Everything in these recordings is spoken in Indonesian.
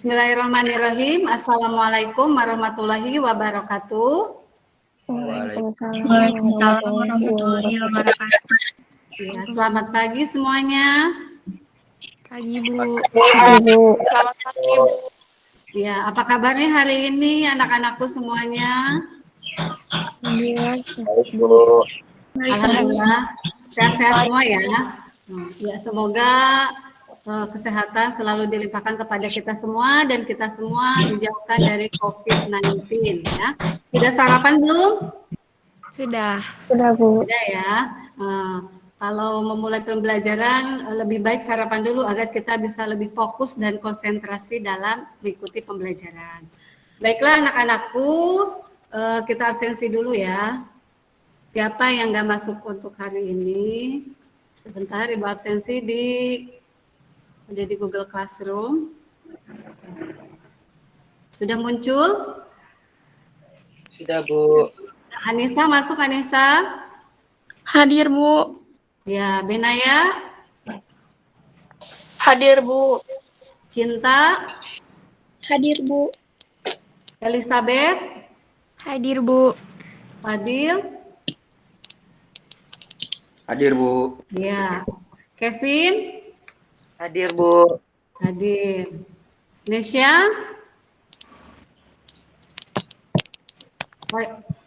Bismillahirrahmanirrahim. Assalamualaikum warahmatullahi wabarakatuh. Waalaikumsalam warahmatullahi wabarakatuh. Ya, selamat pagi semuanya. Pagi, Bu. Selamat pagi, Bu. Ya, apa kabarnya hari ini anak-anakku semuanya? Alhamdulillah, sehat-sehat semua ya. Ya, semoga kesehatan selalu dilimpahkan kepada kita semua dan kita semua dijauhkan dari COVID-19 ya. Sudah sarapan belum? Sudah, Bu. Sudah ya. Kalau memulai pembelajaran lebih baik sarapan dulu agar kita bisa lebih fokus dan konsentrasi dalam mengikuti pembelajaran. Baiklah anak-anakku, kita absensi dulu ya. Siapa yang nggak masuk untuk hari ini? Sebentar, Ibu absensi di Google Classroom. Sudah muncul? Sudah, Bu. Anissa masuk, Anissa? hadir, Bu. Ya, Benaya? Hadir, Bu. Cinta? Hadir, Bu. Elizabeth? Hadir, Bu. Fadil? Hadir, Bu. Ya. Kevin? Hadir, Bu. Hadir. Nesya?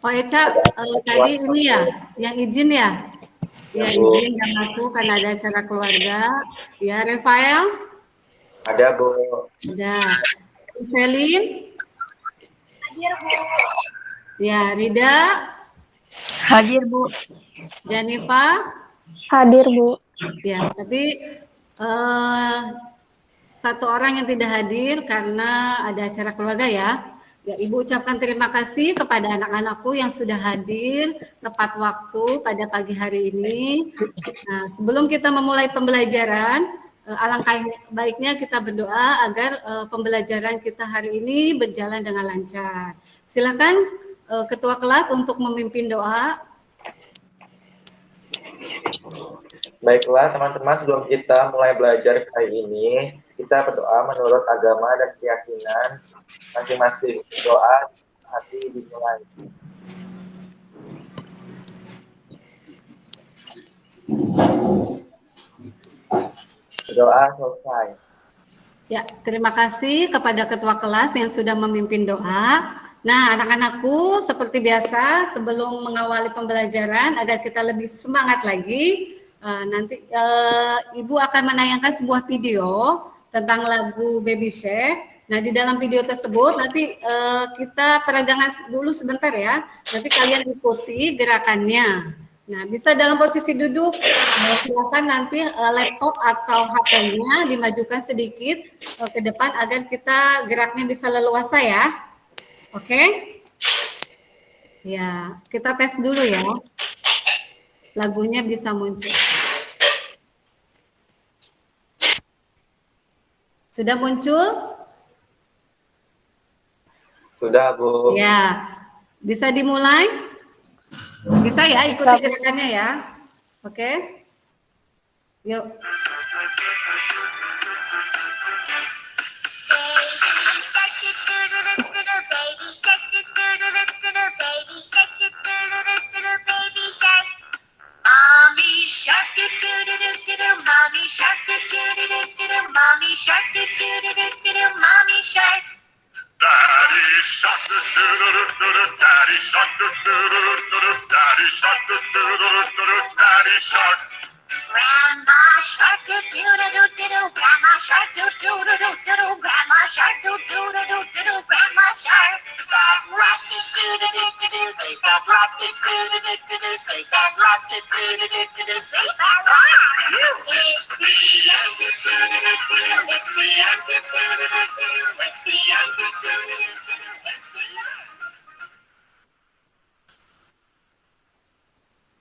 Oh Eca, tadi ini ya, yang izin ya? Ya, izin yang masuk karena ada acara keluarga. Ya, Rafael? Ada, Bu. Ada. Selin? Hadir, Bu. Ya, Rida? Hadir, Bu. Janifa? Hadir, Bu. Ya, tadi satu orang yang tidak hadir karena ada acara keluarga ya. Ya, Ibu ucapkan terima kasih kepada anak-anakku yang sudah hadir tepat waktu pada pagi hari ini. Nah, sebelum kita memulai pembelajaran, alangkah baiknya kita berdoa agar pembelajaran kita hari ini berjalan dengan lancar. Silakan Ketua kelas untuk memimpin doa. Baiklah, teman-teman, sebelum kita mulai belajar hari ini, kita berdoa menurut agama dan keyakinan masing-masing. Doa hati dimulai. Doa selesai. Ya, terima kasih kepada ketua kelas yang sudah memimpin doa. Nah, anak-anakku, seperti biasa, sebelum mengawali pembelajaran, agar kita lebih semangat lagi, nanti Ibu akan menayangkan sebuah video tentang lagu Baby Shark. Nah, di dalam video tersebut, nanti kita peregangan dulu sebentar ya. Nanti kalian ikuti gerakannya. Nah, bisa dalam posisi duduk, silakan nanti laptop atau HP-nya dimajukan sedikit ke depan agar kita geraknya bisa leluasa ya. Oke? Ya, kita tes dulu ya. Lagunya bisa muncul. Sudah muncul? Sudah, Bu. Ya, bisa dimulai? Bisa ya, ikuti gerakannya ya. Oke? Yuk. Mommy shark do do do do do do, mommy shark do do do do do do, mommy shark do do do do do do, mommy shark. Daddy shark do do do do do do, daddy shark do do do do do do, daddy shark do do do do do do, daddy shark. Grandma shark do do do do do do, grandma shark do do do do do do, grandma shark do do do do do do, grandma shark. That plastic do do do do do, say that plastic do do do do do, say that plastic do do do do do, say that plastic. It's the end to do do do do, it's the end to do do do do, it's the end to do do do do, it's the end.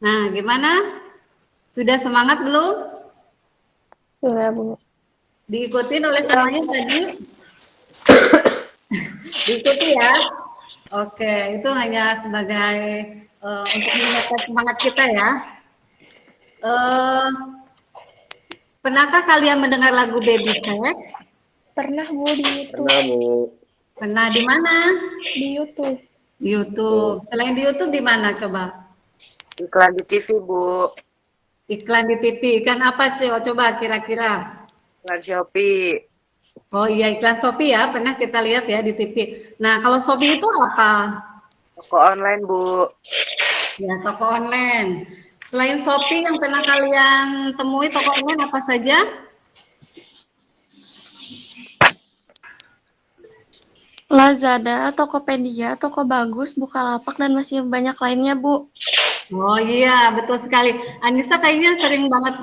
Nah, gimana? Sudah semangat belum? Sudah, Bu. Diikutin oleh semuanya tadi? Diikuti ya? Oke, itu hanya sebagai untuk meningkatkan semangat kita ya. Pernahkah kalian mendengar lagu Baby Shark? Pernah Bu di YouTube. Pernah, Bu. Pernah di mana? Di YouTube. Di YouTube. Selain di YouTube di mana coba? Iklan di TV, Bu. Iklan di TV. Iklan apa coba kira-kira? Iklan Shopee. Oh iya, iklan Shopee ya, pernah kita lihat ya di TV. Nah, kalau Shopee itu apa? Toko online, Bu. Ya, toko online. Selain Shopee yang pernah kalian temui toko online apa saja? Lazada, Tokopedia, Toko Bagus, Bukalapak, dan masih banyak lainnya, Bu. Oh iya, betul sekali. Anissa kayaknya sering banget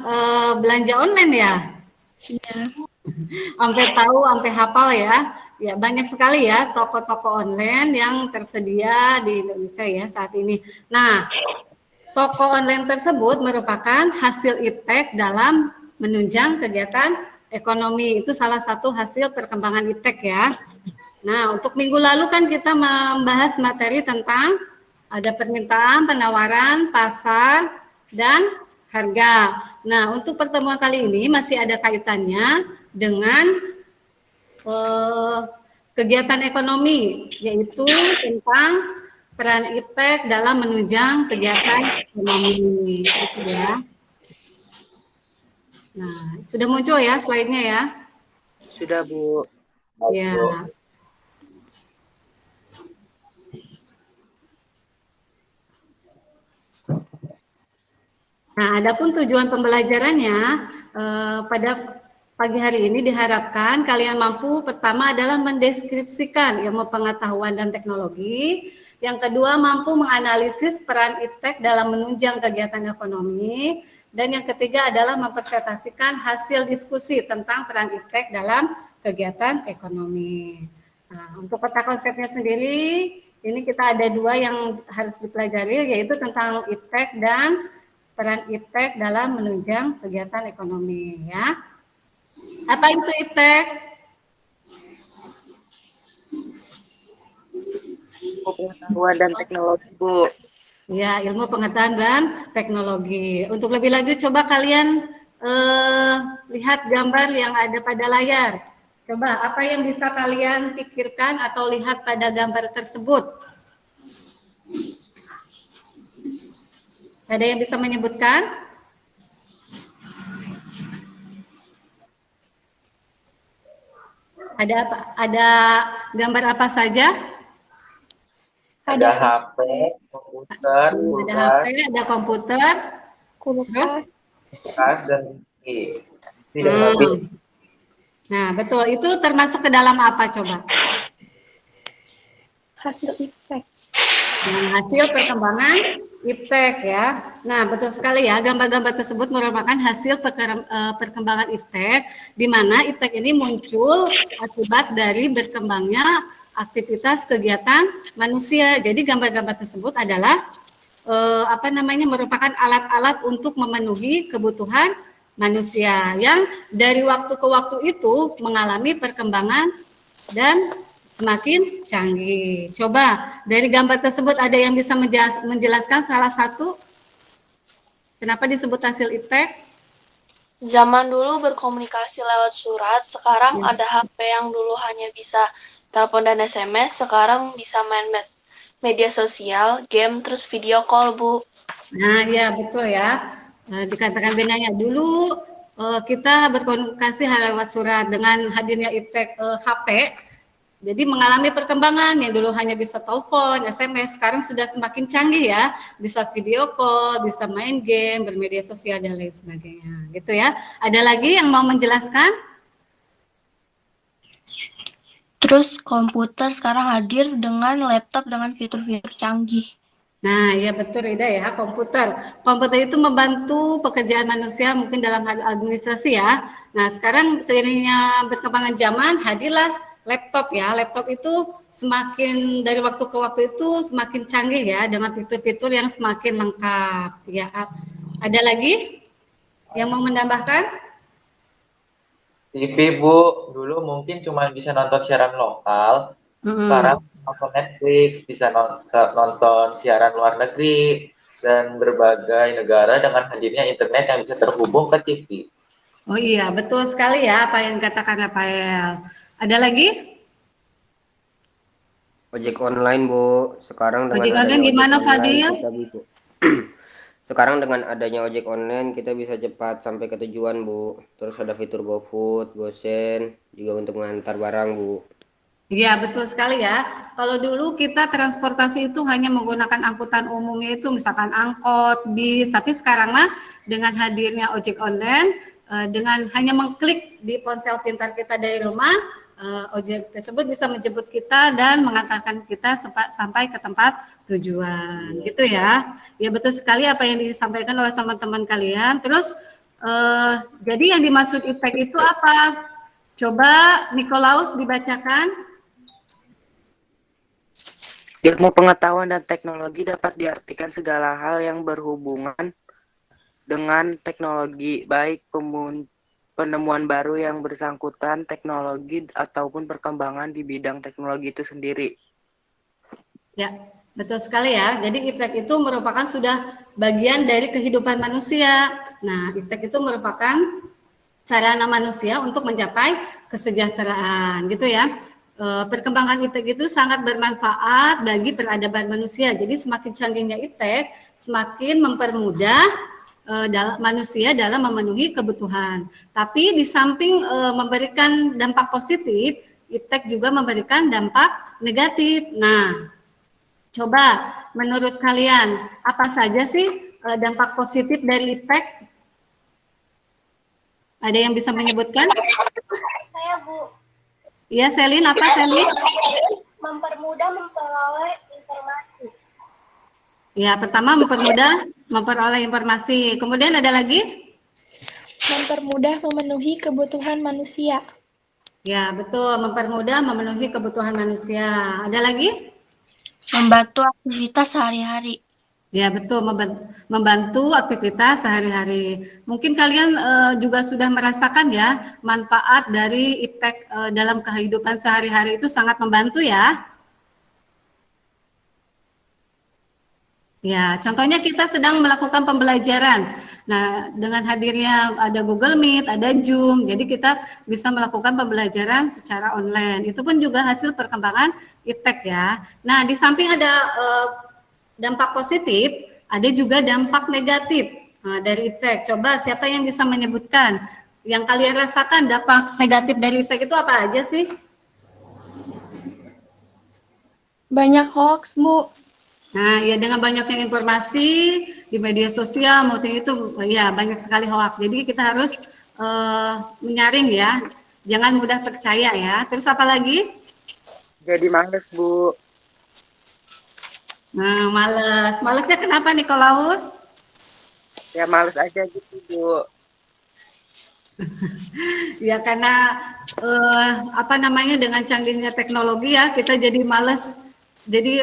belanja online ya? Iya. Sampai tahu, sampai hafal ya. Ya, banyak sekali ya toko-toko online yang tersedia di Indonesia ya saat ini. Nah, toko online tersebut merupakan hasil iptek dalam menunjang kegiatan ekonomi. Itu salah satu hasil perkembangan iptek ya. Nah, untuk minggu lalu kan kita membahas materi tentang ada permintaan, penawaran, pasar, dan harga. Nah, untuk pertemuan kali ini masih ada kaitannya dengan kegiatan ekonomi, yaitu tentang peran iptek dalam menunjang kegiatan ekonomi. Itu ya. Nah, sudah muncul ya slide-nya ya? Sudah, Bu. Ya. Nah, adapun tujuan pembelajarannya pada pagi hari ini diharapkan kalian mampu pertama adalah mendeskripsikan ilmu pengetahuan dan teknologi, yang kedua mampu menganalisis peran iptek dalam menunjang kegiatan ekonomi, dan yang ketiga adalah mempresentasikan hasil diskusi tentang peran iptek dalam kegiatan ekonomi. Nah, untuk peta konsepnya sendiri, ini kita ada dua yang harus dipelajari, yaitu tentang iptek dan peran iptek dalam menunjang kegiatan ekonomi ya. Apa itu iptek? Pengetahuan dan teknologi, Bu. Ya, ilmu pengetahuan dan teknologi. Untuk lebih lanjut coba kalian lihat gambar yang ada pada layar. Coba apa yang bisa kalian pikirkan atau lihat pada gambar tersebut? Ada yang bisa menyebutkan? Ada apa? Ada gambar apa saja? Ada HP, komputer, Ada HP, ada komputer, Kulkas. kulkas, dan TV. Nah, betul. Itu termasuk ke dalam apa coba? Hasil iptek. Hasil perkembangan iptek ya. Nah, betul sekali ya. Gambar-gambar tersebut merupakan hasil perkembangan iptek, di mana iptek ini muncul akibat dari berkembangnya aktivitas kegiatan manusia. Jadi gambar-gambar tersebut adalah merupakan alat-alat untuk memenuhi kebutuhan manusia yang dari waktu ke waktu itu mengalami perkembangan dan semakin canggih. Coba dari gambar tersebut ada yang bisa menjelaskan salah satu kenapa disebut hasil iptek? Zaman dulu berkomunikasi lewat surat, sekarang ada HP yang dulu hanya bisa telepon dan SMS, sekarang bisa main media sosial, game, terus video call, Bu. Nah, ya betul ya. Dikatakan benarnya dulu kita berkomunikasi lewat surat, dengan hadirnya iptek HP. Jadi mengalami perkembangan yang dulu hanya bisa telepon, SMS, sekarang sudah semakin canggih ya, bisa video call, bisa main game, bermedia sosial dan lain sebagainya, gitu ya. Ada lagi yang mau menjelaskan? Terus komputer sekarang hadir dengan laptop dengan fitur-fitur canggih. Nah, ya betul Rida ya, komputer. Komputer itu membantu pekerjaan manusia mungkin dalam hal administrasi ya. Nah, sekarang seiringnya berkembangan zaman hadirlah laptop ya. Laptop itu semakin dari waktu ke waktu itu semakin canggih ya, dengan fitur-fitur yang semakin lengkap ya. Ada lagi yang mau menambahkan? TV, Bu, dulu mungkin cuma bisa nonton siaran lokal. Sekarang nonton Netflix, bisa nonton siaran luar negeri dan berbagai negara dengan hadirnya internet yang bisa terhubung ke TV. Oh iya, betul sekali ya apa yang katakan Rafael. Ada lagi? Ojek online, Bu. Sekarang dengan Ojek online adanya ojek gimana, online Fadil? kita bisa Sekarang dengan adanya ojek online kita bisa cepat sampai ke tujuan, Bu. Terus ada fitur GoFood, GoSend juga untuk mengantar barang, Bu. Iya, betul sekali ya. Kalau dulu kita transportasi itu hanya menggunakan angkutan umumnya itu misalkan angkot, bis, tapi sekarang mah dengan hadirnya ojek online, dengan hanya mengklik di ponsel pintar kita dari rumah, ojek tersebut bisa menjemput kita dan mengantarkan kita sampai ke tempat tujuan, gitu ya. Ya betul sekali apa yang disampaikan oleh teman-teman kalian. Terus, jadi yang dimaksud IPTEK itu apa? Coba Nikolaus dibacakan. Ilmu pengetahuan dan teknologi dapat diartikan segala hal yang berhubungan dengan teknologi, baik penemuan baru yang bersangkutan teknologi ataupun perkembangan di bidang teknologi itu sendiri. Ya, betul sekali ya. Jadi IPTEK itu merupakan sudah bagian dari kehidupan manusia. Nah, IPTEK itu merupakan sarana manusia untuk mencapai kesejahteraan, gitu ya. Perkembangan IPTEK itu sangat bermanfaat bagi peradaban manusia. Jadi semakin canggihnya IPTEK, semakin mempermudah manusia dalam memenuhi kebutuhan. Tapi di samping memberikan dampak positif, IPTEK juga memberikan dampak negatif. Nah, coba menurut kalian apa saja sih dampak positif dari IPTEK? Ada yang bisa menyebutkan? Saya, Bu. Iya, Selin, apa Selin? Mempermudah memperoleh informasi. Ya, pertama mempermudah memperoleh informasi. Kemudian ada lagi? Mempermudah memenuhi kebutuhan manusia. Ya, betul. Mempermudah memenuhi kebutuhan manusia. Ada lagi? Membantu aktivitas sehari-hari. Ya, betul. Membantu aktivitas sehari-hari. Mungkin kalian juga sudah merasakan ya, manfaat dari IPTEK dalam kehidupan sehari-hari itu sangat membantu ya. Ya, contohnya kita sedang melakukan pembelajaran. Nah, dengan hadirnya ada Google Meet, ada Zoom, jadi kita bisa melakukan pembelajaran secara online. Itu pun juga hasil perkembangan IPTEK ya. Nah, di samping ada dampak positif, ada juga dampak negatif dari IPTEK. Coba siapa yang bisa menyebutkan yang kalian rasakan dampak negatif dari IPTEK itu apa aja sih? Banyak hoax, Bu. Nah, ya dengan banyaknya informasi di media sosial maupun itu ya banyak sekali hoax. Jadi kita harus menyaring ya, jangan mudah percaya ya. Terus apa lagi? Jadi males, Bu. Nah, males. Malesnya kenapa Nikolaus? Ya males aja gitu, Bu. Ya karena apa namanya dengan canggihnya teknologi ya kita jadi males. Jadi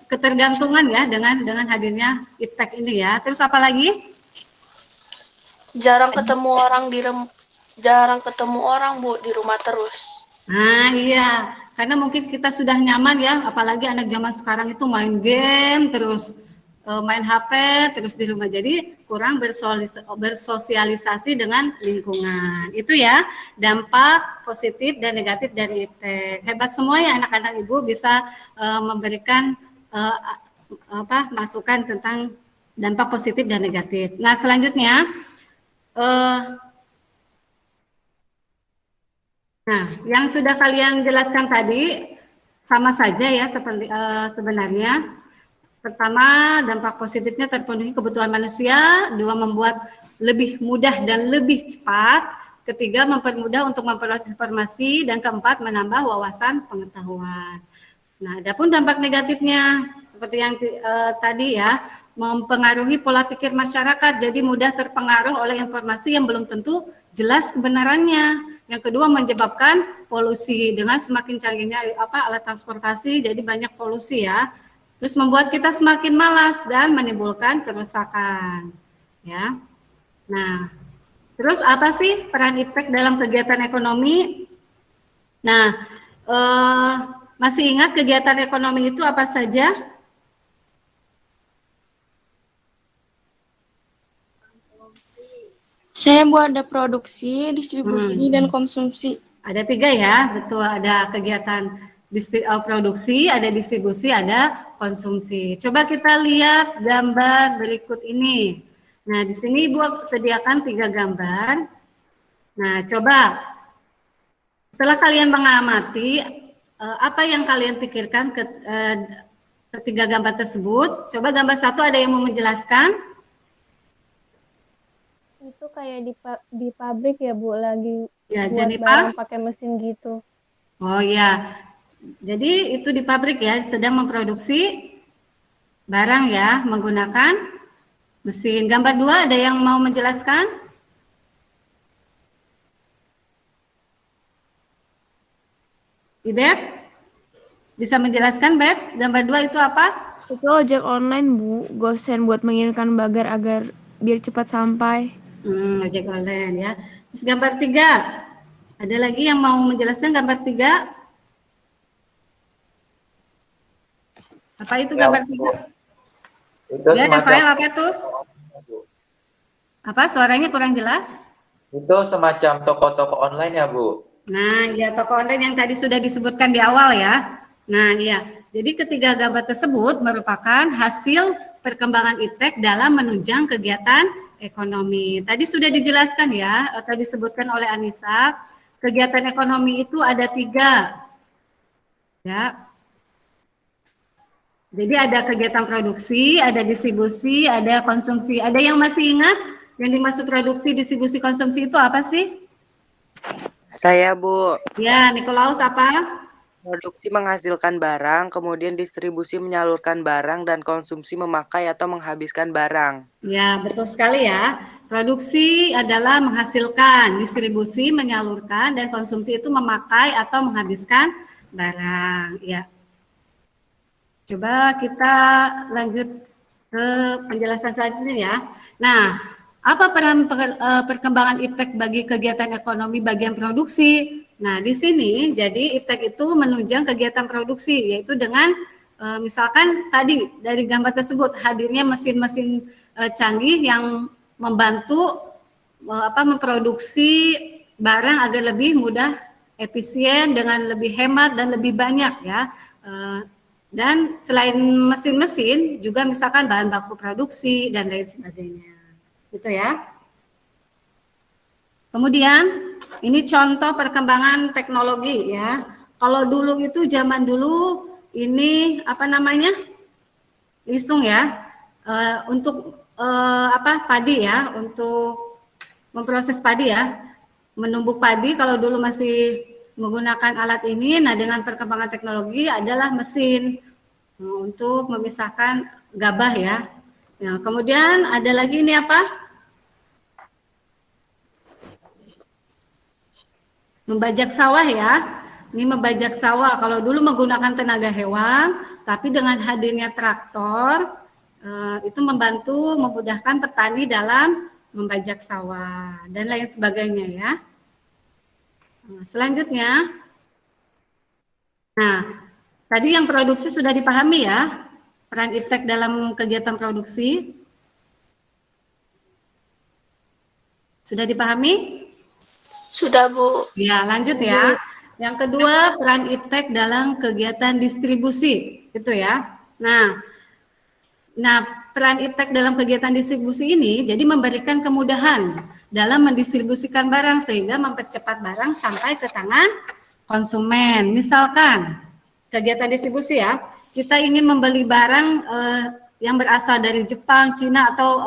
ketergantungan ya dengan hadirnya IPTEK ini ya. Terus apa lagi? Jarang ketemu orang, Bu, di rumah terus. Nah iya, karena mungkin kita sudah nyaman ya, apalagi anak zaman sekarang itu main game, terus main HP, terus di rumah. Jadi kurang bersosialisasi dengan lingkungan. Itu ya, dampak positif dan negatif dari IPTEK. Hebat semua ya anak-anak Ibu bisa memberikan masukan tentang dampak positif dan negatif. Nah selanjutnya, nah yang sudah kalian jelaskan tadi sama saja ya seperti sebenarnya. Pertama, dampak positifnya terpenuhi kebutuhan manusia. Dua, membuat lebih mudah dan lebih cepat. Ketiga, mempermudah untuk memperoleh informasi. Dan keempat, menambah wawasan pengetahuan. Nah, adapun dampak negatifnya seperti yang tadi ya, mempengaruhi pola pikir masyarakat, jadi mudah terpengaruh oleh informasi yang belum tentu jelas kebenarannya. Yang kedua, menyebabkan polusi dengan semakin canggihnya alat transportasi, jadi banyak polusi ya. Terus membuat kita semakin malas dan menimbulkan kerusakan. Ya. Nah, terus apa sih peran IPTEK dalam kegiatan ekonomi? Nah, masih ingat kegiatan ekonomi itu apa saja? Saya buat ada produksi, distribusi, dan konsumsi. Ada 3 ya, betul. Ada kegiatan produksi, ada distribusi, ada konsumsi. Coba kita lihat gambar berikut ini. Nah, di sini Ibu sediakan 3 gambar. Nah, coba setelah kalian mengamati, apa yang kalian pikirkan ketiga gambar tersebut? Coba gambar 1 ada yang mau menjelaskan? Itu kayak di pabrik ya Bu, lagi Ya, buat Jennifer? barang pakai mesin gitu. Oh ya, jadi itu di pabrik ya, sedang memproduksi barang ya, menggunakan mesin. Gambar 2 ada yang mau menjelaskan? Ibet? Bisa menjelaskan, Bet? Gambar 2 itu apa? Itu ojek online, Bu. Gosen buat mengirimkan bagar agar biar cepat sampai. Ojek online ya. Terus gambar 3. Ada lagi yang mau menjelaskan gambar 3? Apa itu Ya, gambar 3? Itu Ya, ada semacam file apa tuh? Apa suaranya kurang jelas? itu semacam toko-toko online ya, Bu. Nah, ya toko online yang tadi sudah disebutkan di awal ya. Nah, iya. Jadi ketiga gambar tersebut merupakan hasil perkembangan iptek dalam menunjang kegiatan ekonomi. Tadi sudah dijelaskan ya, atau disebutkan oleh Anissa, kegiatan ekonomi itu ada 3. Ya. Jadi ada kegiatan produksi, ada distribusi, ada konsumsi. Ada yang masih ingat yang dimaksud produksi, distribusi, konsumsi itu apa sih? Saya, Bu. Ya, Nikolaus apa? Produksi menghasilkan barang, kemudian distribusi menyalurkan barang, dan konsumsi memakai atau menghabiskan barang. Ya, betul sekali ya. Produksi adalah menghasilkan, distribusi menyalurkan, dan konsumsi itu memakai atau menghabiskan barang. Ya. Coba kita lanjut ke penjelasan selanjutnya ya. Nah, apa peran perkembangan iptek bagi kegiatan ekonomi bagian produksi? Nah, di sini jadi iptek itu menunjang kegiatan produksi, yaitu dengan misalkan tadi dari gambar tersebut hadirnya mesin-mesin canggih yang membantu memproduksi barang agar lebih mudah, efisien, dengan lebih hemat dan lebih banyak ya. Dan selain mesin-mesin juga misalkan bahan baku produksi dan lain sebagainya. Gitu ya. Kemudian ini contoh perkembangan teknologi ya. Kalau dulu itu zaman dulu ini apa namanya? Lisung ya. Untuk padi ya, untuk memproses padi ya. Menumbuk padi kalau dulu masih menggunakan alat ini, nah dengan perkembangan teknologi adalah mesin untuk memisahkan gabah ya. Nah, kemudian ada lagi ini apa? Membajak sawah ya. Ini membajak sawah. Kalau dulu menggunakan tenaga hewan, tapi dengan hadirnya traktor, itu membantu memudahkan petani dalam membajak sawah dan lain sebagainya ya. Selanjutnya, nah tadi yang produksi sudah dipahami ya, peran iptek dalam kegiatan produksi. Sudah dipahami? Sudah, Bu. Ya, lanjut ya. Yang kedua, peran iptek dalam kegiatan distribusi, itu ya. Nah, peran iptek dalam kegiatan distribusi ini jadi memberikan kemudahan dalam mendistribusikan barang sehingga mempercepat barang sampai ke tangan konsumen. Misalkan kegiatan distribusi ya, kita ingin membeli barang yang berasal dari Jepang, Cina atau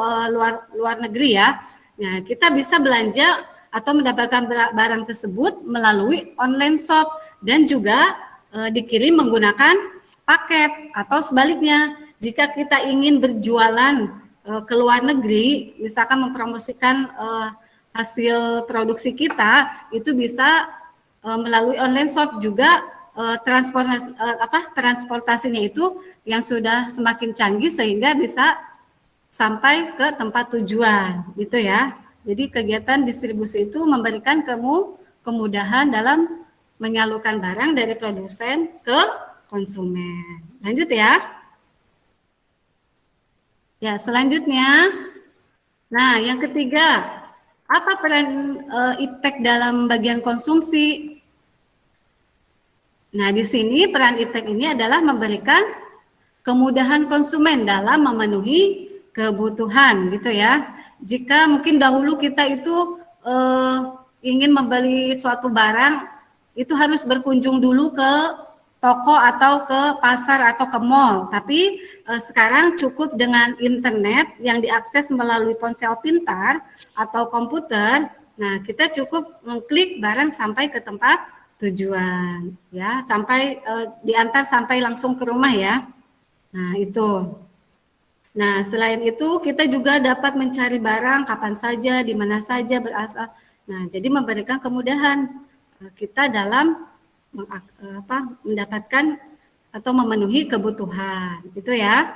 luar negeri ya. Nah, kita bisa belanja atau mendapatkan barang tersebut melalui online shop dan juga dikirim menggunakan paket atau sebaliknya. Jika kita ingin berjualan ke luar negeri, misalkan mempromosikan hasil produksi kita, itu bisa melalui online shop juga. Transportasinya itu yang sudah semakin canggih sehingga bisa sampai ke tempat tujuan, gitu ya. Jadi kegiatan distribusi itu memberikan kemudahan dalam menyalurkan barang dari produsen ke konsumen. Lanjut ya. Ya, selanjutnya. Nah, yang ketiga, apa peran iptek dalam bagian konsumsi? Nah, di sini peran iptek ini adalah memberikan kemudahan konsumen dalam memenuhi kebutuhan, gitu ya. Jika mungkin dahulu kita itu ingin membeli suatu barang, itu harus berkunjung dulu ke toko atau ke pasar atau ke mall. Tapi sekarang cukup dengan internet yang diakses melalui ponsel pintar atau komputer. Nah, kita cukup mengklik barang sampai ke tempat tujuan, ya, sampai diantar sampai langsung ke rumah ya. Nah, itu. Nah, selain itu kita juga dapat mencari barang kapan saja, di mana saja berasal. Nah, jadi memberikan kemudahan kita dalam mendapatkan atau memenuhi kebutuhan, gitu ya.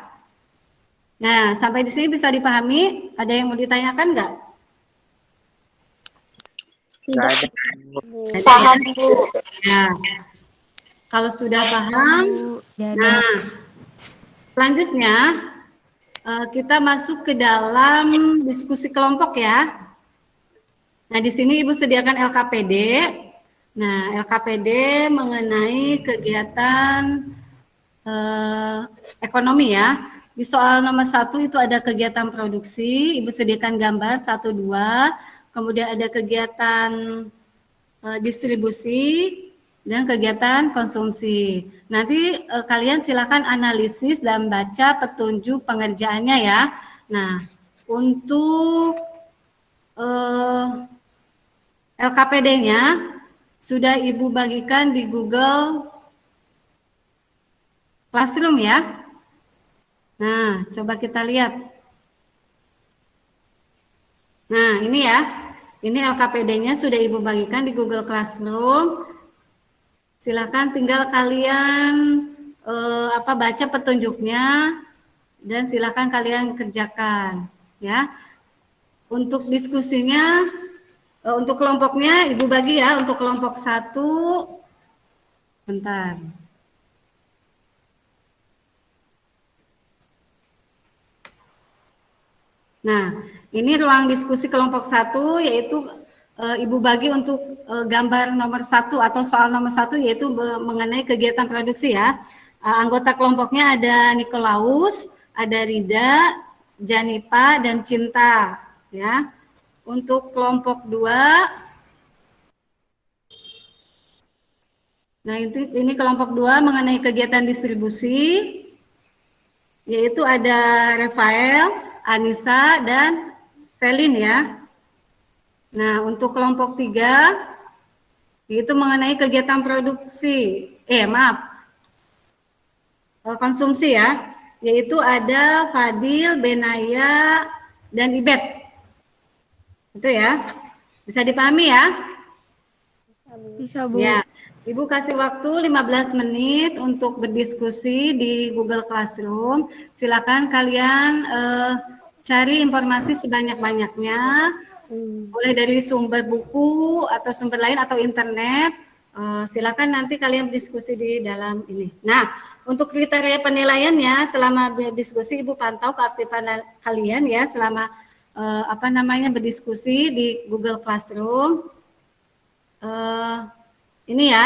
Nah, sampai di sini bisa dipahami? Ada yang mau ditanyakan nggak? Nggak ada. Paham, Bu. Nah, kalau sudah paham, nah, selanjutnya kita masuk ke dalam diskusi kelompok ya. Nah, di sini Ibu sediakan LKPD. Nah, LKPD mengenai kegiatan ekonomi ya. Di soal nomor 1 itu ada kegiatan produksi, Ibu sediakan gambar 1, 2, kemudian ada kegiatan distribusi, dan kegiatan konsumsi. Nanti kalian silakan analisis dan baca petunjuk pengerjaannya ya. Nah, untuk LKPD-nya sudah Ibu bagikan di Google Classroom ya. Nah, coba kita lihat. Nah, ini ya. Ini LKPD-nya sudah Ibu bagikan di Google Classroom. Silakan tinggal kalian baca petunjuknya dan silakan kalian kerjakan ya. Untuk diskusinya, untuk kelompoknya Ibu bagi ya. Untuk kelompok 1, bentar. Nah, ini ruang diskusi kelompok 1 yaitu Ibu bagi untuk gambar nomor 1 atau soal nomor 1 yaitu mengenai kegiatan produksi ya. Anggota kelompoknya ada Nikolaus, ada Rida, Janipa, dan Cinta ya. Untuk kelompok 2, nah ini kelompok 2 mengenai kegiatan distribusi yaitu ada Rafael, Anissa, dan Selin ya. Nah, untuk kelompok 3 itu mengenai kegiatan produksi, konsumsi ya, yaitu ada Fadil, Benaya, dan Ibet. Itu ya. Bisa dipahami ya? Bisa, Bu. Ya. Ibu kasih waktu 15 menit untuk berdiskusi di Google Classroom. Silakan kalian cari informasi sebanyak-banyaknya. Boleh dari sumber buku atau sumber lain atau internet. Silakan nanti kalian berdiskusi di dalam ini. Nah, untuk kriteria penilaiannya selama berdiskusi Ibu pantau keaktifan kalian ya selama berdiskusi di Google Classroom. Ini ya,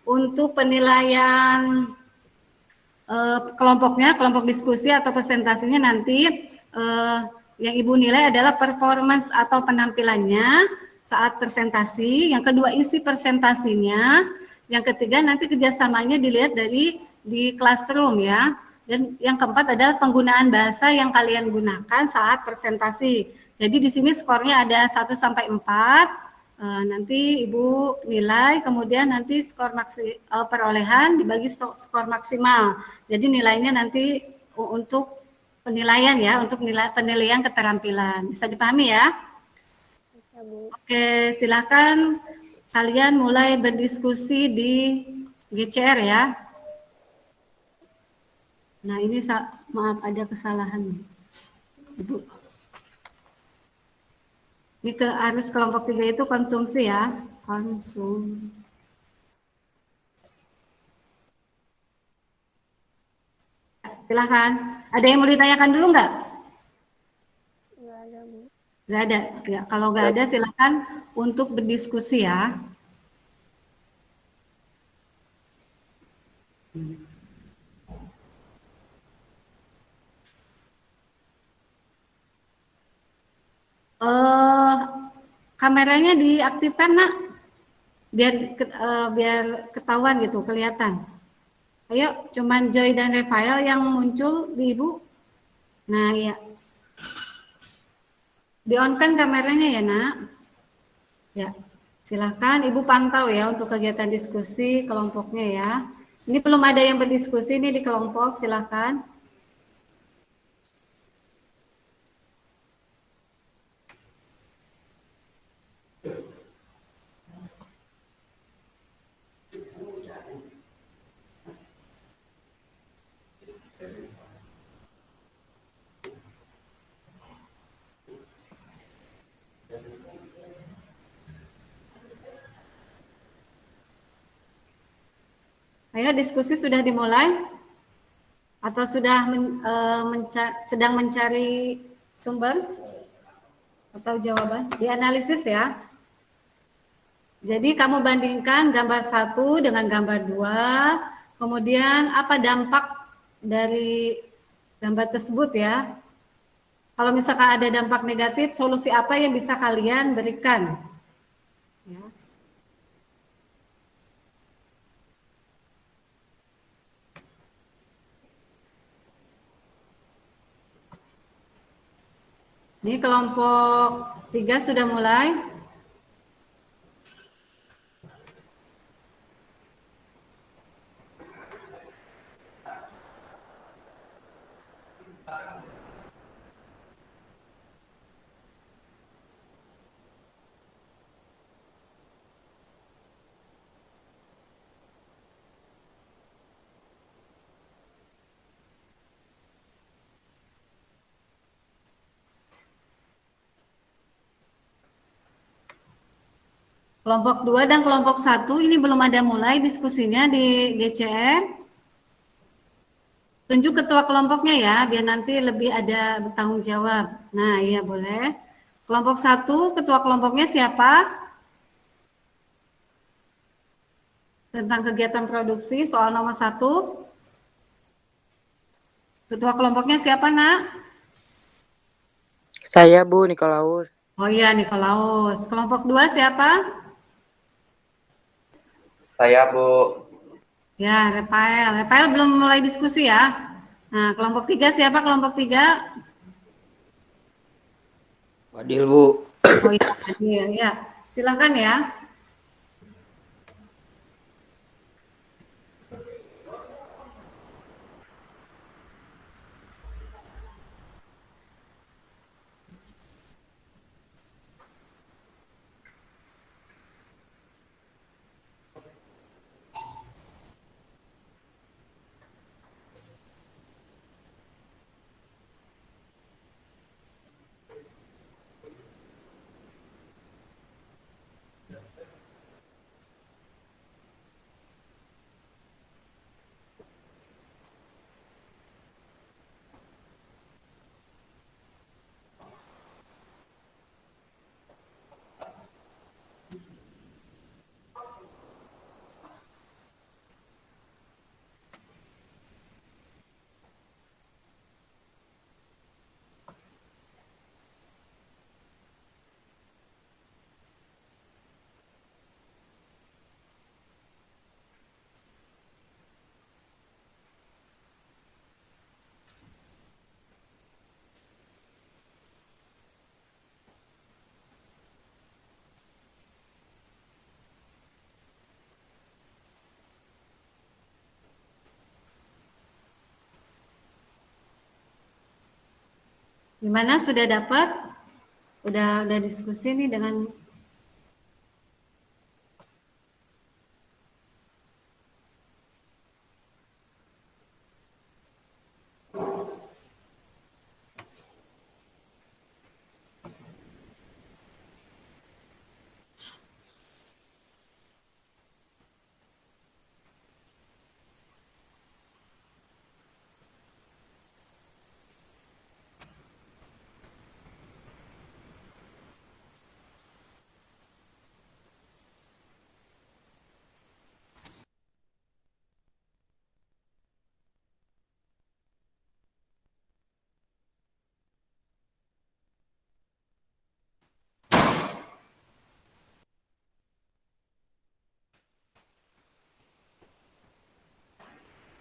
untuk penilaian kelompoknya, kelompok diskusi atau presentasinya nanti yang Ibu nilai adalah performance atau penampilannya saat presentasi. Yang kedua isi presentasinya. Yang ketiga nanti kerjasamanya dilihat di classroom ya. Dan yang keempat adalah penggunaan bahasa yang kalian gunakan saat presentasi. Jadi di sini skornya ada 1 sampai 4. Nanti Ibu nilai, kemudian nanti skor perolehan dibagi skor maksimal. Jadi nilainya nanti untuk penilaian ya, untuk penilaian keterampilan. Bisa dipahami ya? Bisa, Bu. Oke, silakan kalian mulai berdiskusi di GCR ya. Nah ini maaf ada kesalahan. Ibu. Ini harus kelompok 3 itu konsumsi ya. Silakan. Ada yang mau ditanyakan dulu nggak? Nggak ada, Bu. Nggak ada. Ya, kalau nggak ada silakan untuk berdiskusi ya. Eh, kameranya diaktifkan nak, biar ketahuan gitu, kelihatan. Ayo, cuman Joy dan Rafael yang muncul di ibu. Nah ya, di-on-kan kameranya ya nak. Ya, silahkan ibu pantau ya untuk kegiatan diskusi kelompoknya ya. Ini belum ada yang berdiskusi nih di kelompok, silahkan. Ayo, diskusi sudah dimulai atau sudah sedang mencari sumber atau jawaban? Dianalisis ya. Jadi kamu bandingkan gambar 1 dengan gambar 2, kemudian apa dampak dari gambar tersebut ya. Kalau misalkan ada dampak negatif, solusi apa yang bisa kalian berikan? Ya. Ini kelompok 3 sudah mulai. Kelompok 2 dan kelompok 1 ini belum ada mulai diskusinya di GCR. Tunjuk ketua kelompoknya ya, biar nanti lebih ada bertanggung jawab. Nah, iya boleh. Kelompok 1, ketua kelompoknya siapa? Tentang kegiatan produksi, soal nomor 1. Ketua kelompoknya siapa, nak? Saya Bu Nikolaus. Oh iya, Nikolaus. Kelompok 2 siapa? Saya, Bu. Ya, Rafael. Rafael belum mulai diskusi ya. Nah, kelompok 3 siapa kelompok 3? Adil, Bu. Oh iya, Adil. Ya, silakan ya. Gimana, sudah dapat? Udah diskusi nih dengan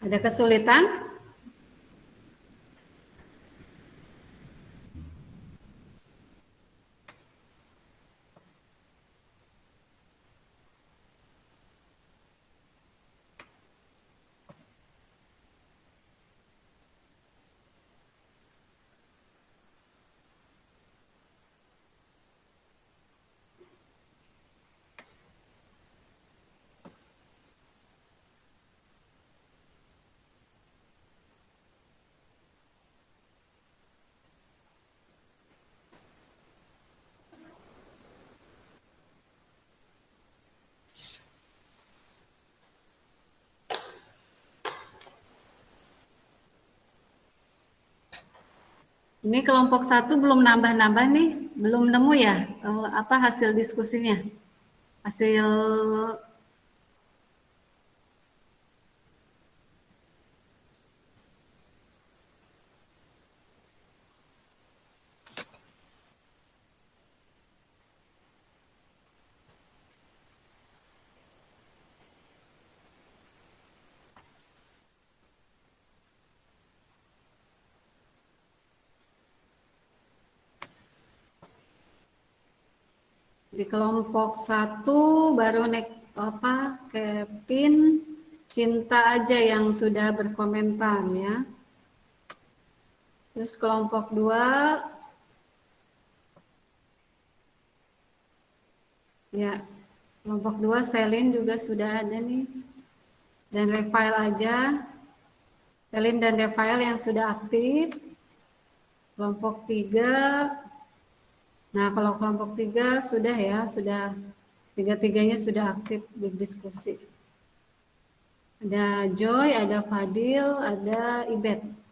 Ada kesulitan? Ini kelompok 1 belum nambah-nambah nih, belum nemu ya apa hasil diskusinya? Hasil di kelompok 1 baru Kevin, Cinta aja yang sudah berkomentar ya. Terus kelompok 2 ya, kelompok 2 Selin juga sudah ada nih. Dan Refael aja. Selin dan Refael yang sudah aktif. Kelompok 3. Nah, kalau kelompok 3 sudah ya, sudah tiga-tiganya sudah aktif berdiskusi. Ada Joy, ada Fadil, ada Ibet.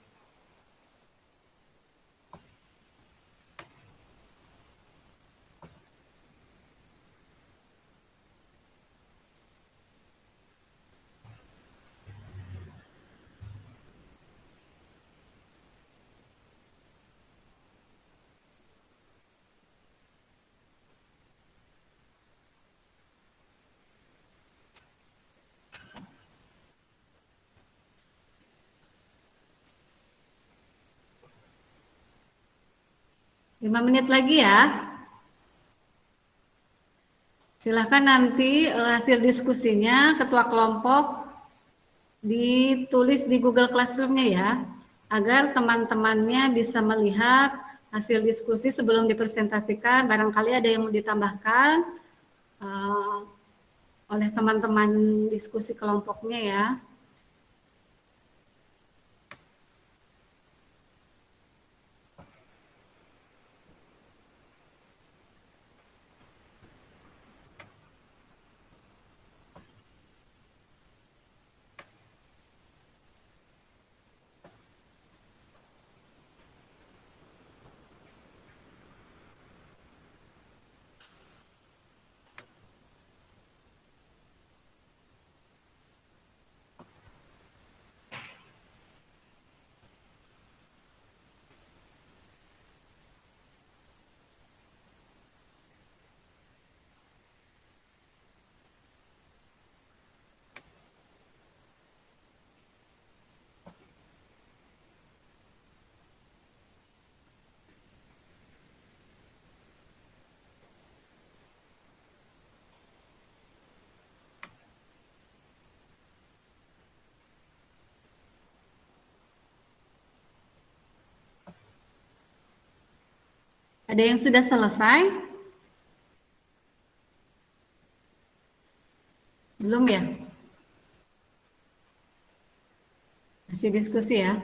Lima menit lagi ya. Silahkan nanti hasil diskusinya ketua kelompok ditulis di Google Classroom-nya ya, agar teman-temannya bisa melihat hasil diskusi sebelum dipresentasikan. Barangkali ada yang mau ditambahkan oleh teman-teman diskusi kelompoknya ya. Ada yang sudah selesai? Belum ya? Masih diskusi ya?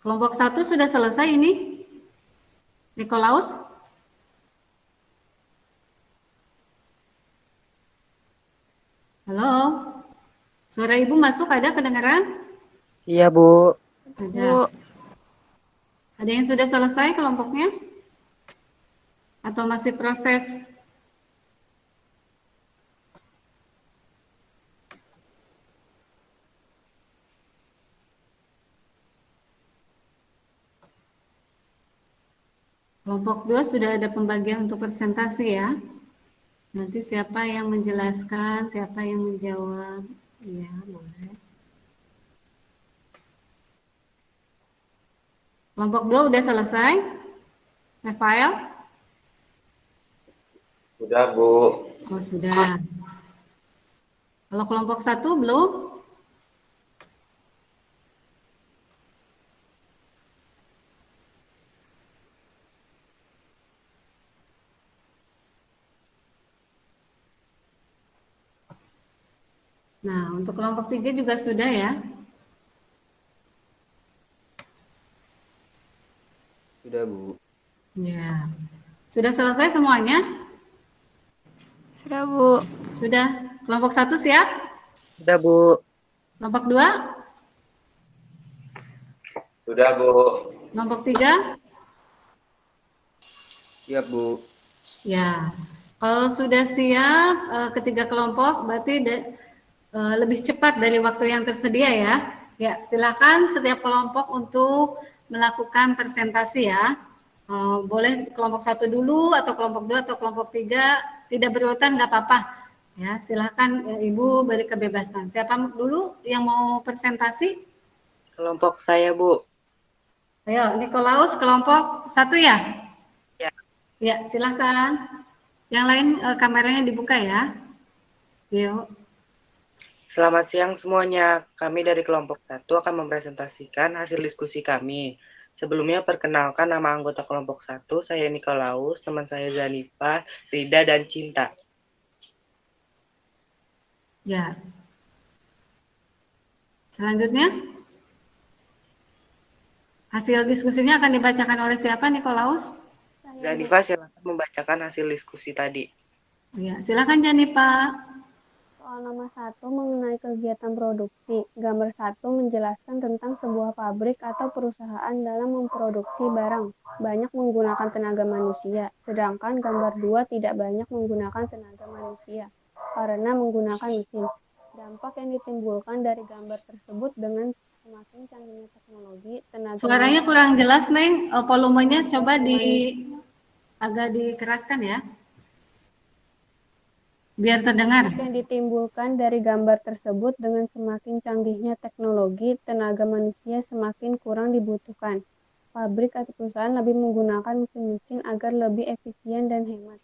Kelompok 1 sudah selesai ini? Nikolaus? Halo? Suara Ibu masuk, ada kedengaran? Iya, Bu. Ada. Bu. Ada yang sudah selesai kelompoknya? Atau masih proses? Kelompok 2 sudah ada pembagian untuk presentasi ya. Nanti siapa yang menjelaskan, siapa yang menjawab. Ya, boleh. Kelompok 2 udah selesai? Rafael? Sudah, Bu. Oh, sudah. Kalau kelompok 1 belum? Nah, untuk kelompok 3 juga sudah ya? Sudah, Bu. Ya. Sudah selesai semuanya? Sudah, Bu. Sudah. Kelompok 1 siap? Sudah, Bu. Kelompok 2? Sudah, Bu. Kelompok 3? Siap, Bu. Ya. Kalau sudah siap ketiga kelompok berarti lebih cepat dari waktu yang tersedia ya. Ya, silakan setiap kelompok untuk melakukan presentasi ya. Boleh kelompok 1 dulu atau kelompok 2 atau kelompok 3, tidak berurutan nggak apa-apa. Ya, silakan Ibu beri kebebasan. Siapa dulu yang mau presentasi? Kelompok saya, Bu. Ayo, Nikolaus kelompok 1 ya? Ya. Ya, silakan. Yang lain kameranya dibuka ya. Yuk. Selamat siang semuanya. Kami dari kelompok 1 akan mempresentasikan hasil diskusi kami. Sebelumnya perkenalkan nama anggota kelompok 1, saya Nikolaus, teman saya Zanifa, Rida, dan Cinta. Ya. Selanjutnya, hasil diskusinya akan dibacakan oleh siapa, Nikolaus? Zanifa, silakan membacakan hasil diskusi tadi. Ya, silakan Janipa. Soal nomor 1 mengenai kegiatan produksi. Gambar 1 menjelaskan tentang sebuah pabrik atau perusahaan dalam memproduksi barang. Banyak menggunakan tenaga manusia, sedangkan gambar 2 tidak banyak menggunakan tenaga manusia karena menggunakan mesin. Dampak yang ditimbulkan dari gambar tersebut dengan semakin canggihnya teknologi, tenaga Suaranya kurang jelas, Neng. Volumenya coba agak dikeraskan ya. Biar terdengar. yang ditimbulkan dari gambar tersebut dengan semakin canggihnya teknologi, tenaga manusia semakin kurang dibutuhkan. Pabrik atau perusahaan lebih menggunakan mesin-mesin agar lebih efisien dan hemat,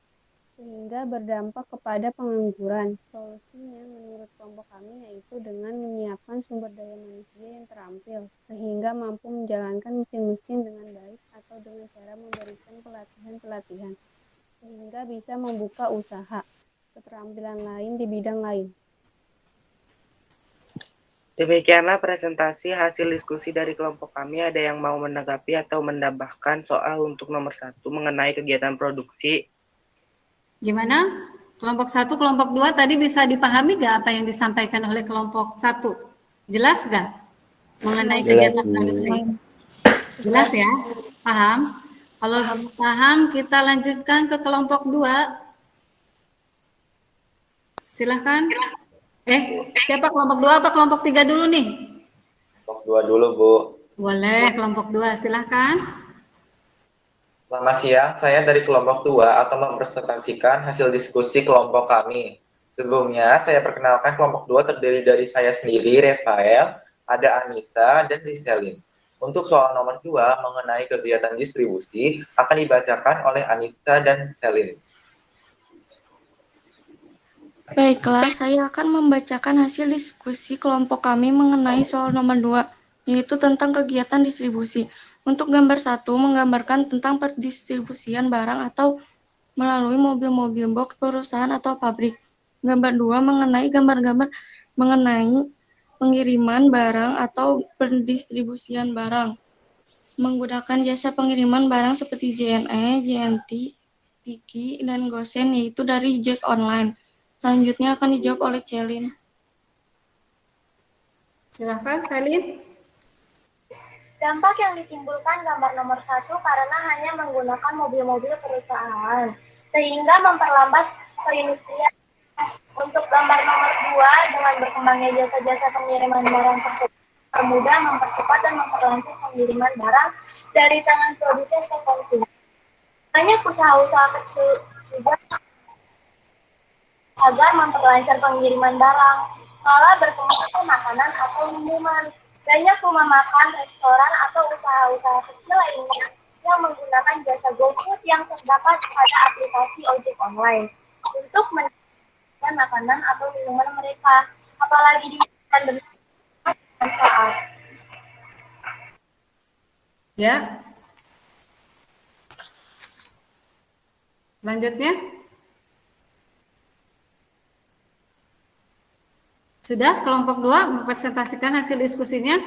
sehingga berdampak kepada pengangguran. Solusinya menurut kelompok kami yaitu dengan menyiapkan sumber daya manusia yang terampil, sehingga mampu menjalankan mesin-mesin dengan baik atau dengan cara memberikan pelatihan-pelatihan, sehingga bisa membuka usaha keterampilan lain di bidang lain. Demikianlah presentasi hasil diskusi dari kelompok kami. Ada yang mau menanggapi atau menambahkan soal untuk nomor 1 mengenai kegiatan produksi? Gimana? Kelompok 1, kelompok 2 tadi bisa dipahami nggak apa yang disampaikan oleh kelompok 1? Jelas nggak mengenai kegiatan produksi? Jelas ya? Paham? Kalau paham, kita lanjutkan ke kelompok 2. Silahkan. Siapa kelompok 2 apa kelompok 3 dulu nih? Kelompok 2 dulu, Bu. Boleh, kelompok 2. Silahkan. Selamat siang, saya dari kelompok 2 akan mempresentasikan hasil diskusi kelompok kami. Sebelumnya, saya perkenalkan kelompok 2 terdiri dari saya sendiri, Rafael, ada Anissa, dan Riselin. Untuk soal nomor 2 mengenai kegiatan distribusi akan dibacakan oleh Anissa dan Selin. Baiklah, saya akan membacakan hasil diskusi kelompok kami mengenai soal nomor 2, yaitu tentang kegiatan distribusi. Untuk gambar 1, menggambarkan tentang perdistribusian barang atau melalui mobil-mobil box perusahaan atau pabrik. Gambar 2 mengenai gambar-gambar mengenai pengiriman barang atau pendistribusian barang. Menggunakan jasa pengiriman barang seperti JNE, JNT, Tiki, dan Gosen, yaitu dari Jack Online. Selanjutnya akan dijawab oleh Celin. Silahkan, Selin. Dampak yang ditimbulkan gambar nomor 1 karena hanya menggunakan mobil-mobil perusahaan, sehingga memperlambat perindustrian. Untuk gambar nomor 2, dengan berkembangnya jasa-jasa pengiriman barang tersebut, permudah, mempercepat, dan memperlancar pengiriman barang dari tangan produsen ke konsumen. Banyak usaha-usaha kecil juga agar memperlancar pengiriman barang, malah berkembang makanan atau minuman. Banyak rumah makan, restoran, atau usaha-usaha kecil lainnya yang menggunakan jasa GoFood yang terdapat pada aplikasi ojek online untuk menyajikan makanan atau minuman mereka, apalagi digunakan bermanfaat. Ya. Selanjutnya. Sudah kelompok 2 mempresentasikan hasil diskusinya?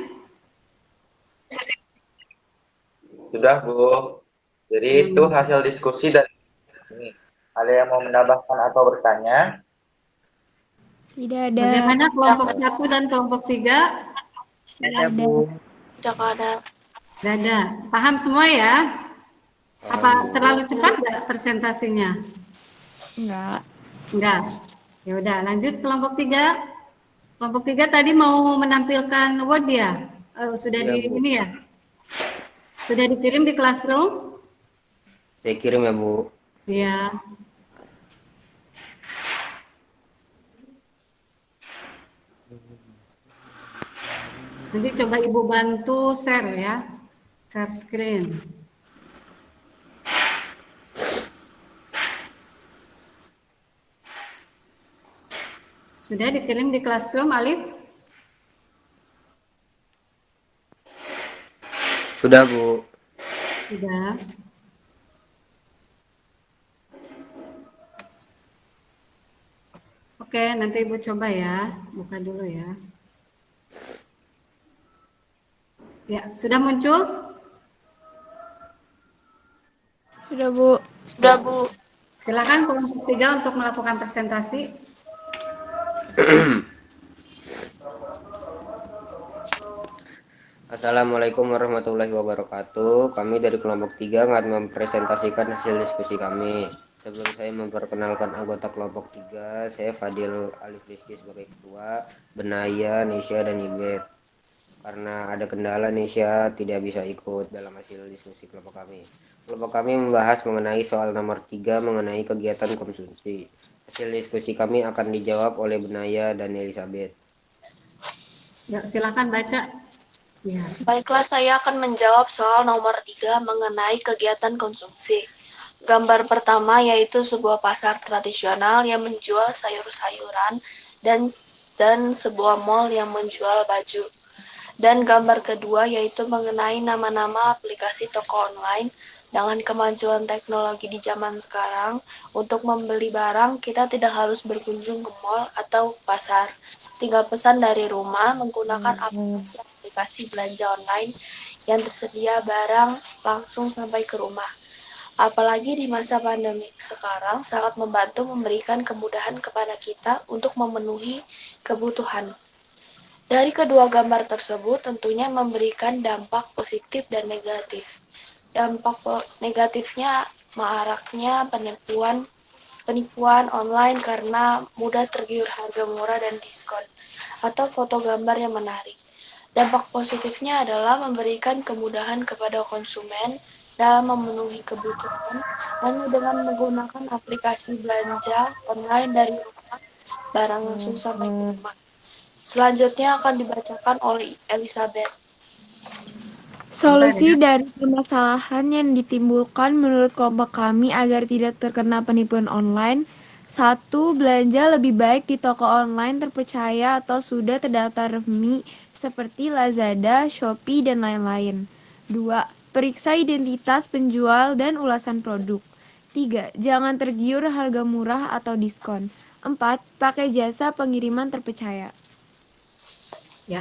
Sudah, Bu. Jadi itu hasil diskusi dari ini. Ada yang mau menambahkan atau bertanya? Tidak ada. Bagaimana kelompok 1 dan kelompok 3? Ada, Bu. Tidak ada. Tidak ada. Paham semua ya? Apa terlalu cepat nggak presentasinya? Enggak. Enggak. Ya udah, lanjut kelompok 3. Kelompok 3 tadi mau menampilkan Word ya? Sudah Iya, di Bu. ini ya? Sudah dikirim di Classroom? Saya kirim ya, Bu. Iya. Nanti coba Ibu bantu share ya. Share screen. Sudah dikirim di Classroom, Alif? Sudah, Bu. Sudah. Oke, nanti Ibu coba ya. Buka dulu ya. Ya, sudah muncul? Sudah, Bu. Sudah, Bu. Silakan kelompok 3 untuk melakukan presentasi. Assalamualaikum warahmatullahi wabarakatuh. Kami dari kelompok 3 akan mempresentasikan hasil diskusi kami. Sebelum saya memperkenalkan anggota kelompok 3, saya Fadil Alif Rizky sebagai ketua, Benaya, Nisha, dan Ibet. Karena ada kendala, Nisha tidak bisa ikut dalam hasil diskusi kelompok kami. Kelompok kami membahas mengenai soal nomor 3 mengenai kegiatan konsumsi. Hasil diskusi kami akan dijawab oleh Benaya dan Elizabeth. Ya, silakan baca. Ya. Baiklah, saya akan menjawab soal nomor 3 mengenai kegiatan konsumsi. Gambar pertama yaitu sebuah pasar tradisional yang menjual sayur-sayuran dan sebuah mall yang menjual baju. Dan gambar kedua yaitu mengenai nama-nama aplikasi toko online. Dengan kemajuan teknologi di zaman sekarang, untuk membeli barang kita tidak harus berkunjung ke mall atau pasar. Tinggal pesan dari rumah menggunakan aplikasi belanja online yang tersedia barang langsung sampai ke rumah. Apalagi di masa pandemi sekarang sangat membantu memberikan kemudahan kepada kita untuk memenuhi kebutuhan. Dari kedua gambar tersebut tentunya memberikan dampak positif dan negatif. Dampak negatifnya maraknya penipuan online karena mudah tergiur harga murah dan diskon atau foto gambar yang menarik. Dampak positifnya adalah memberikan kemudahan kepada konsumen dalam memenuhi kebutuhan hanya dengan menggunakan aplikasi belanja online dari rumah, barang langsung sampai ke rumah. Selanjutnya akan dibacakan oleh Elizabeth. Solusi dari permasalahan yang ditimbulkan menurut kelompok kami agar tidak terkena penipuan online. 1. Belanja lebih baik di toko online terpercaya atau sudah terdaftar resmi seperti Lazada, Shopee, dan lain-lain. 2. Periksa identitas penjual dan ulasan produk. 3. Jangan tergiur harga murah atau diskon. 4. Pakai jasa pengiriman terpercaya. Ya.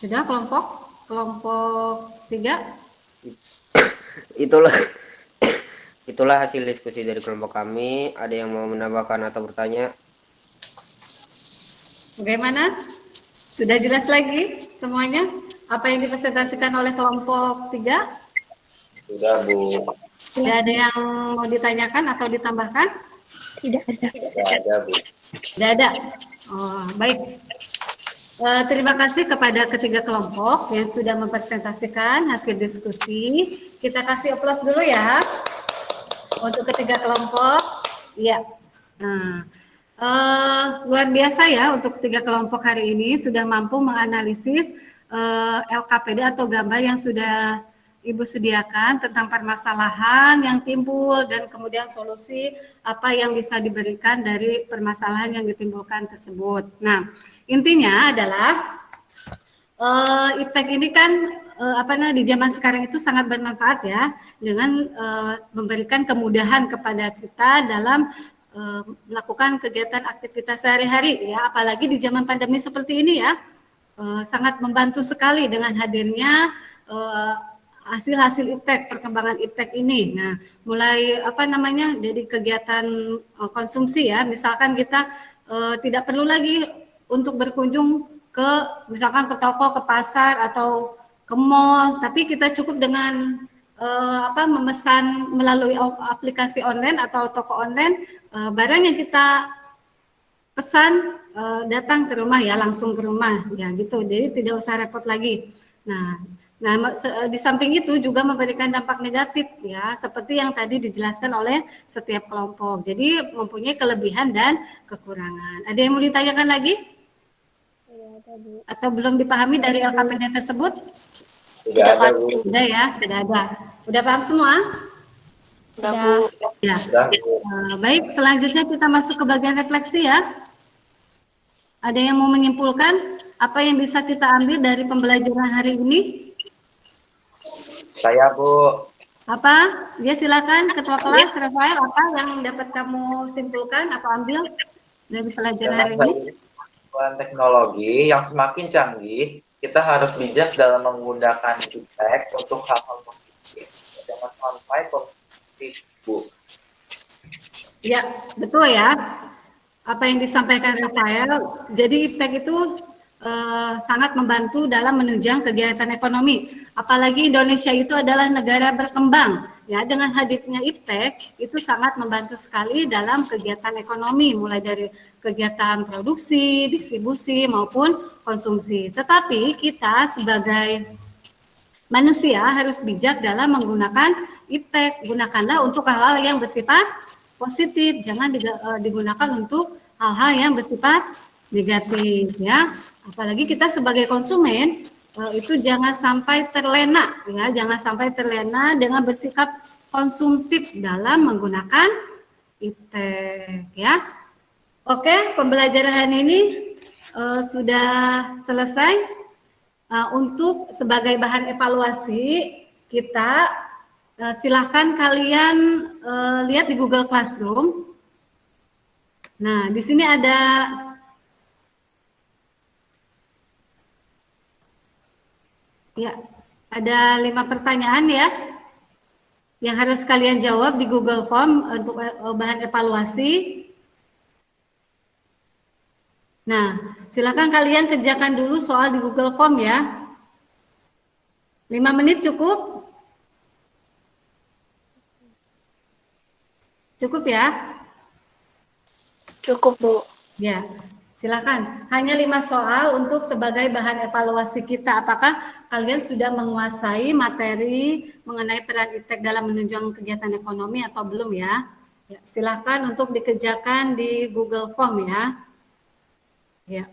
Sudah kelompok 3? Itulah hasil diskusi dari kelompok kami. Ada yang mau menambahkan atau bertanya? Bagaimana? Sudah jelas lagi semuanya? Apa yang dipresentasikan oleh kelompok 3? Sudah, Bu. Tidak ada yang mau ditanyakan atau ditambahkan? Tidak ada. Tidak ada, Bu. Tidak ada. Oh, baik. Terima kasih kepada ketiga kelompok yang sudah mempresentasikan hasil diskusi. Kita kasih aplaus dulu ya untuk ketiga kelompok. Ya. Nah, luar biasa ya untuk ketiga kelompok hari ini sudah mampu menganalisis LKPD atau gambar yang sudah Ibu sediakan tentang permasalahan yang timbul dan kemudian solusi apa yang bisa diberikan dari permasalahan yang ditimbulkan tersebut. Nah, intinya adalah iptek ini kan di zaman sekarang itu sangat bermanfaat ya dengan memberikan kemudahan kepada kita dalam melakukan kegiatan aktivitas sehari-hari ya, apalagi di zaman pandemi seperti ini ya, sangat membantu sekali dengan hadirnya hasil-hasil iptek, perkembangan iptek ini. Nah, mulai jadi kegiatan konsumsi ya, misalkan kita tidak perlu lagi untuk berkunjung ke misalkan ke toko, ke pasar atau ke mall, tapi kita cukup dengan memesan melalui aplikasi online atau toko online, barang yang kita pesan datang ke rumah ya, langsung ke rumah ya gitu. Jadi tidak usah repot lagi. Nah, di samping itu juga memberikan dampak negatif ya, seperti yang tadi dijelaskan oleh setiap kelompok. Jadi mempunyai kelebihan dan kekurangan. Ada yang mau ditanyakan lagi? Atau belum dipahami dari LKPD tersebut? Tidak ada, Bu. Sudah ya, tidak ada. Udah paham semua? Udah, Bu. Ya. Sudah, Bu. Baik, selanjutnya kita masuk ke bagian refleksi ya. Ada yang mau menyimpulkan apa yang bisa kita ambil dari pembelajaran hari ini? Saya, Bu. Apa? Dia silakan Ketua kelas Rafael, apa yang dapat kamu simpulkan atau ambil dari pelajaran hari ini? Dengan teknologi yang semakin canggih, kita harus bijak dalam menggunakan iptek untuk hal-hal positif. Jangan sampai positif, Bu. Ya, betul ya. Apa yang disampaikan Rafael, jadi iptek itu sangat membantu dalam menunjang kegiatan ekonomi. Apalagi Indonesia itu adalah negara berkembang. Ya, dengan hadirnya iptek itu sangat membantu sekali dalam kegiatan ekonomi, mulai dari kegiatan produksi, distribusi maupun konsumsi. Tetapi kita sebagai manusia harus bijak dalam menggunakan iptek. Gunakanlah untuk hal-hal yang bersifat positif, jangan digunakan untuk hal-hal yang bersifat negatif ya. Apalagi kita sebagai konsumen itu jangan sampai terlena ya, jangan sampai terlena dengan bersikap konsumtif dalam menggunakan iptek ya. Oke, pembelajaran hari ini sudah selesai. Untuk sebagai bahan evaluasi kita silahkan kalian lihat di Google Classroom. Nah, di sini ada ya, ada 5 pertanyaan ya yang harus kalian jawab di Google Form untuk bahan evaluasi. Nah, silakan kalian kerjakan dulu soal di Google Form ya. 5 menit cukup? Cukup ya? Cukup, Bu. Ya, silakan. Hanya 5 soal untuk sebagai bahan evaluasi kita. Apakah kalian sudah menguasai materi mengenai peran iptek dalam menunjang kegiatan ekonomi atau belum ya? Ya, silakan untuk dikerjakan di Google Form ya. Ya.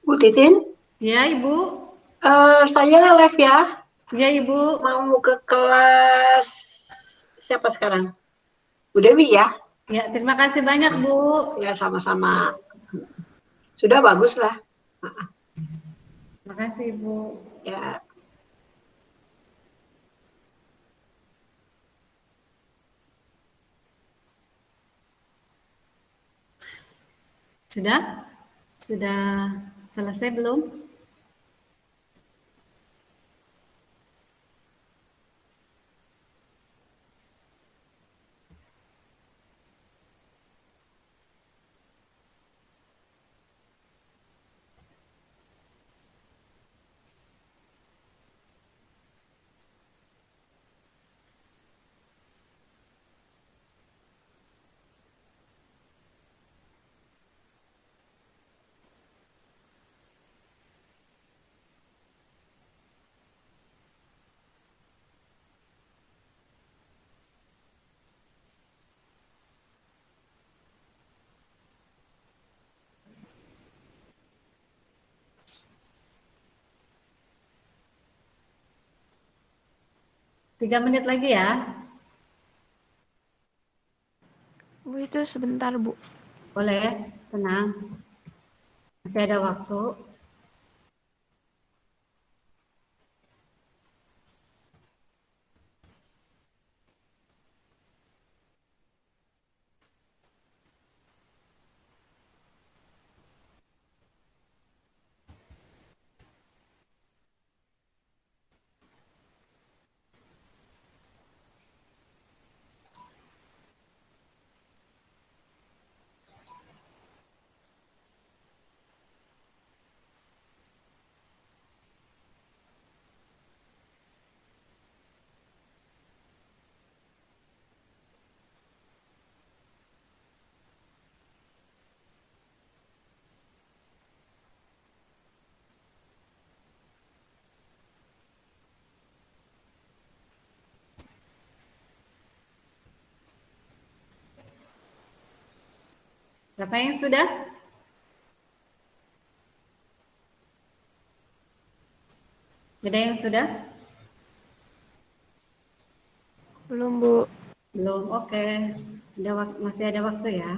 Bu Titin? Ya, Ibu. Saya live ya. Ya, Ibu. Mau ke kelas siapa sekarang? Bu Dewi ya? Ya, terima kasih banyak, Bu. Ya, sama-sama. Sudah bagus lah. Terima kasih, Ibu. Ya. Sudah? Sudah selesai belum? Tiga menit lagi ya. Bu, itu sebentar, Bu. Boleh, tenang. Masih ada waktu. Siapa yang sudah? Ada yang sudah? Belum, Bu. Belum, oke. Masih ada waktu ya.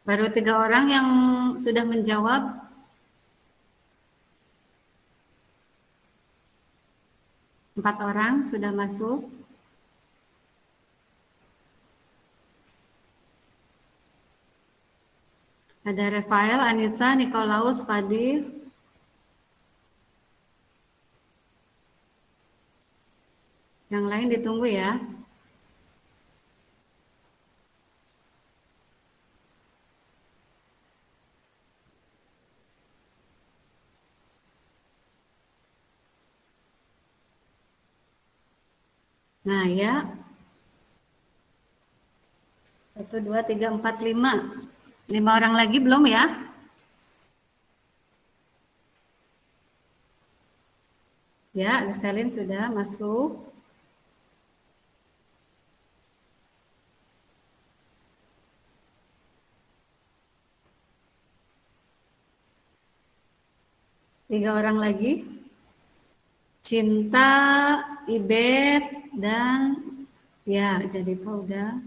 Baru 3 orang yang sudah menjawab. Empat orang sudah masuk. Ada Rafael, Anissa, Nikolaus, Fadil. Yang lain ditunggu ya. Nah ya. 1, 2, 3, 4, 5. 5 orang lagi belum ya? Ya, Luselin sudah masuk. Tiga orang lagi. Cinta, Ibet, dan ya, jadi udah.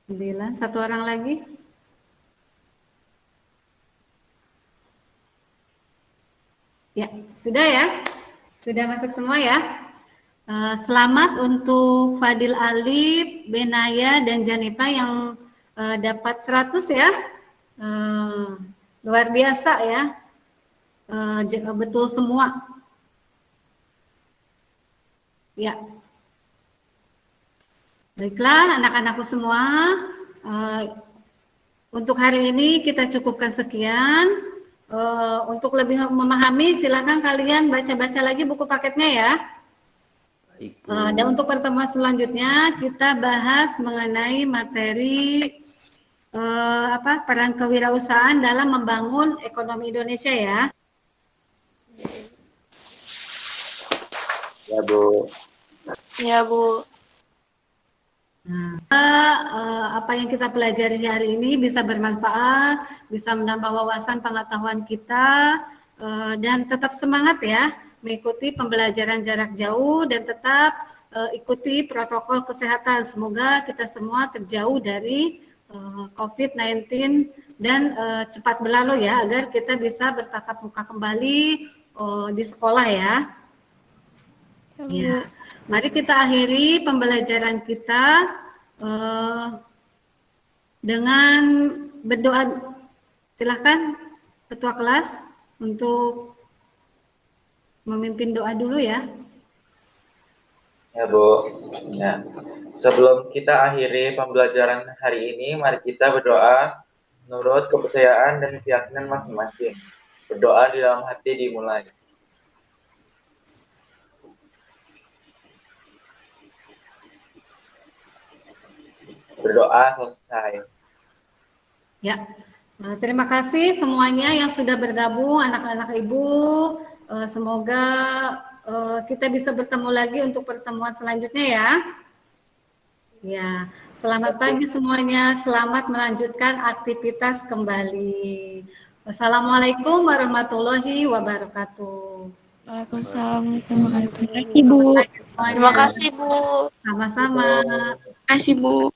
9. Satu orang lagi. Ya, sudah ya? Sudah masuk semua ya? Selamat untuk Fadil Alif, Benaya, dan Janipa yang dapat 100 ya. Luar biasa ya. Betul semua. Ya. Baiklah anak-anakku semua. Untuk hari ini kita cukupkan sekian. Untuk lebih memahami silakan kalian baca-baca lagi buku paketnya ya. Dan untuk pertemuan selanjutnya kita bahas mengenai materi peran kewirausahaan dalam membangun ekonomi Indonesia ya. Ya Bu. Ya Bu. Apa yang kita pelajari hari ini bisa bermanfaat, bisa menambah wawasan pengetahuan kita, dan tetap semangat ya mengikuti pembelajaran jarak jauh dan tetap ikuti protokol kesehatan. Semoga kita semua terjauh dari COVID-19 dan cepat berlalu ya, agar kita bisa bertatap muka kembali di sekolah ya. Ya, mari kita akhiri pembelajaran kita dengan berdoa. Silahkan Ketua kelas untuk memimpin doa dulu ya. Ya Bu. Ya. Sebelum kita akhiri pembelajaran hari ini, mari kita berdoa menurut kepercayaan dan keyakinan masing-masing. Berdoa di dalam hati dimulai. Berdoa selesai. Ya, terima kasih semuanya yang sudah bergabung, anak-anak Ibu. Semoga kita bisa bertemu lagi untuk pertemuan selanjutnya ya. Ya, selamat pagi semuanya. Selamat melanjutkan aktivitas kembali. Wassalamualaikum warahmatullahi wabarakatuh. Waalaikumsalam. Terima kasih Bu. Terima kasih Bu. Sama-sama. Terima kasih Bu.